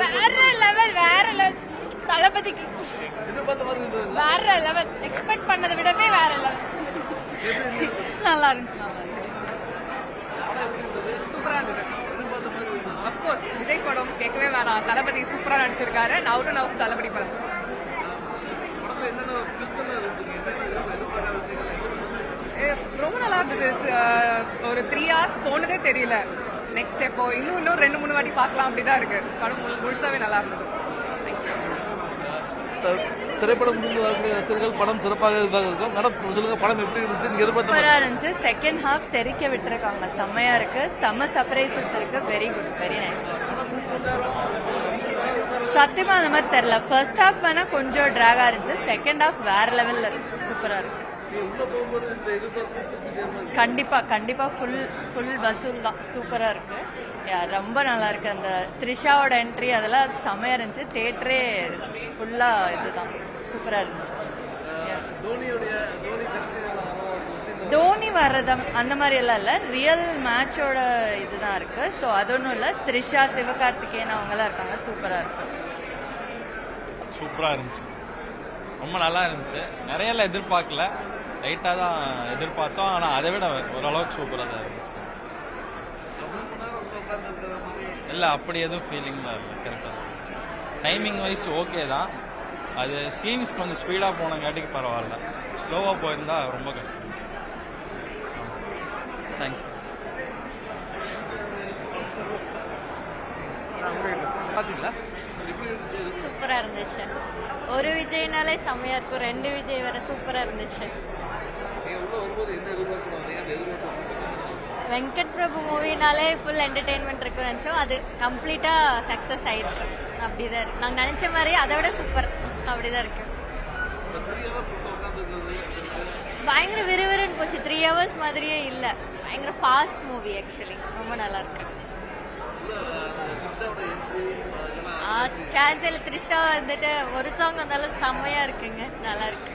வேற லெவல் தளபதிக்கு வேற லெவல் எக்ஸ்பெக்ட் பண்ணதை விடவே வேற லெவல். நல்லா இருந்துச்சு சூப்பரா இருந்தது. அஃப்கோர்ஸ் விஜய் படம் கேட்கவே வேணாம். தளபதி சூப்பரா நடிச்சிருக்காரு. நவ் டு நவ் தளபதி படம். ரொம்ப நல்லா இருந்தது. ஒரு 3 hours போனதே தெரியல. நெக்ஸ்ட் எப்போ இன்னும் 2-3 வாட்டி பார்க்கலாம் அப்படிதான் இருக்கு. படம் முழுசாவே நல்லா இருந்தது. திரைப்படம் வரக்கூடிய ரசிகர்கள் படம் சிறப்பாக இருக்கும். சொல்லுங்க, படம் எப்படி இருந்துச்சு? நீங்க சூப்பரா இருந்துச்சு. செகண்ட் ஹாஃப் தெரிக்க விட்டுருக்காங்க. செம்மையா இருக்கு. செம்ம சர்ப்ரைசஸ் இருக்கு. Very good, very nice. சத்தியமா அந்த மாதிரி தெரியல. ஃபர்ஸ்ட் ஹாஃப் வேணா கொஞ்சம் டிராகா இருந்துச்சு. செகண்ட் ஹாஃப் வேற லெவல்ல இருக்கு. சூப்பரா இருக்கு. கண்டிப்பா ஃபுல் வசூல் தான். சூப்பரா இருக்கு. ரொம்ப நல்லா இருக்கு. அந்த த்ரிஷாவோட என்ட்ரி அதெல்லாம் செம்மையா இருந்துச்சு. தியேட்டரே ஃபுல்லா இதுதான். சூப்பரா இருந்துச்சு. தோனி வர்றது அந்த மாதிரி எல்லாம் இல்ல, ரியல் மேட்சோட இதுதான் இருக்கு. ஸோ அது ஒன்றும் இல்லை. த்ரிஷா, சிவகார்த்திகேயன் அவங்கெல்லாம் இருக்காங்க. சூப்பரா இருக்கு. சூப்பரா இருந்துச்சு. ரொம்ப நல்லா இருந்துச்சு. நிறைய எல்லாம் எதிர்பார்க்கல, லைட்டா தான் எதிர்பார்த்தோம். ஆனா அதை விட ஓரளவுக்கு சூப்பரா தான் இருந்துச்சு. இல்லை அப்படி எதுவும் ஃபீலிங் தான் இல்லை. கரெக்டாக இருந்துச்சு. டைமிங் வைஸ் ஓகே தான். அது சீன்ஸ் கொஞ்சம் ஸ்பீடாக போனங்காட்டிக்கு பரவாயில்ல. ஸ்லோவாக போயிருந்தா ரொம்ப கஷ்டம். தேங்க்ஸ். சூப்பரா இருந்துச்சு. ஒரு விஜய்னாலே செம்மையா இருக்கும். 2 விஜய் வேற சூப்பரா இருந்துச்சு. வெங்கட் பிரபு மூவினாலே ஃபுல் என்டர்டெயின்மெண்ட் இருக்குன்னு நினைச்சோம். அது கம்ப்ளீட்டா சக்சஸ் ஆயிருக்கு. அப்படிதான் இருக்கு. நாங்க நினைச்ச மாதிரி அதை விட சூப்பர். அப்படிதான் இருக்கு. பயங்கர விறுவிறுன்னு போச்சு. 3 hours மாதிரியே இல்ல. பயங்கர ஃபாஸ்ட் மூவி. ஆக்சுவலி ரொம்ப நல்லா இருக்கு. சான்சல் த்ரிஷா வந்துட்டு ஒரு சாங் வந்தாலும் செம்மையா இருக்குங்க. நல்லா இருக்கு.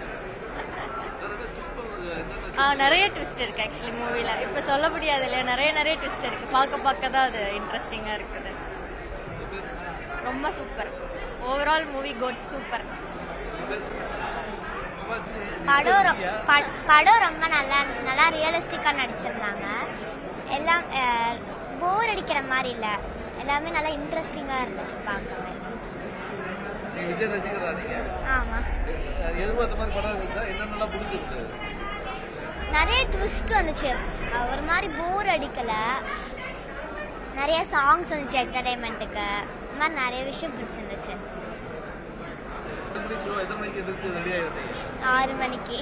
நிறைய ட்விஸ்ட் இருக்கு ஆக்சுவலி மூவில. இப்ப சொல்ல முடியாது இல்லையா. நிறைய ட்விஸ்ட் இருக்கு. பார்க்க தான் அது இன்ட்ரெஸ்டிங்கா இருக்குது. ரொம்ப super. Overall movie good. Super. படம் ரொம்ப நல்லா இருந்துச்சு. நல்லா ரியலிஸ்டிக்கா நடிச்சிருந்தாங்க. எல்லாம் போர் அடிக்கிற மாதிரி இல்ல. எல்லாமே நல்லா இன்ட்ரெஸ்டிங்கா இருந்துச்சு பார்க்கவே. ஆமா, நிறைய ட்விஸ்ட் வந்துச்சு. ஒரு மாதிரி போர் அடிக்கல. நிறைய சாங்ஸ் வந்துச்சு என்டர்டைன்மெண்ட்டுக்கு. இந்த மாதிரி நிறைய விஷயம் பிடிச்சிருந்துச்சு. 6 மணிக்கு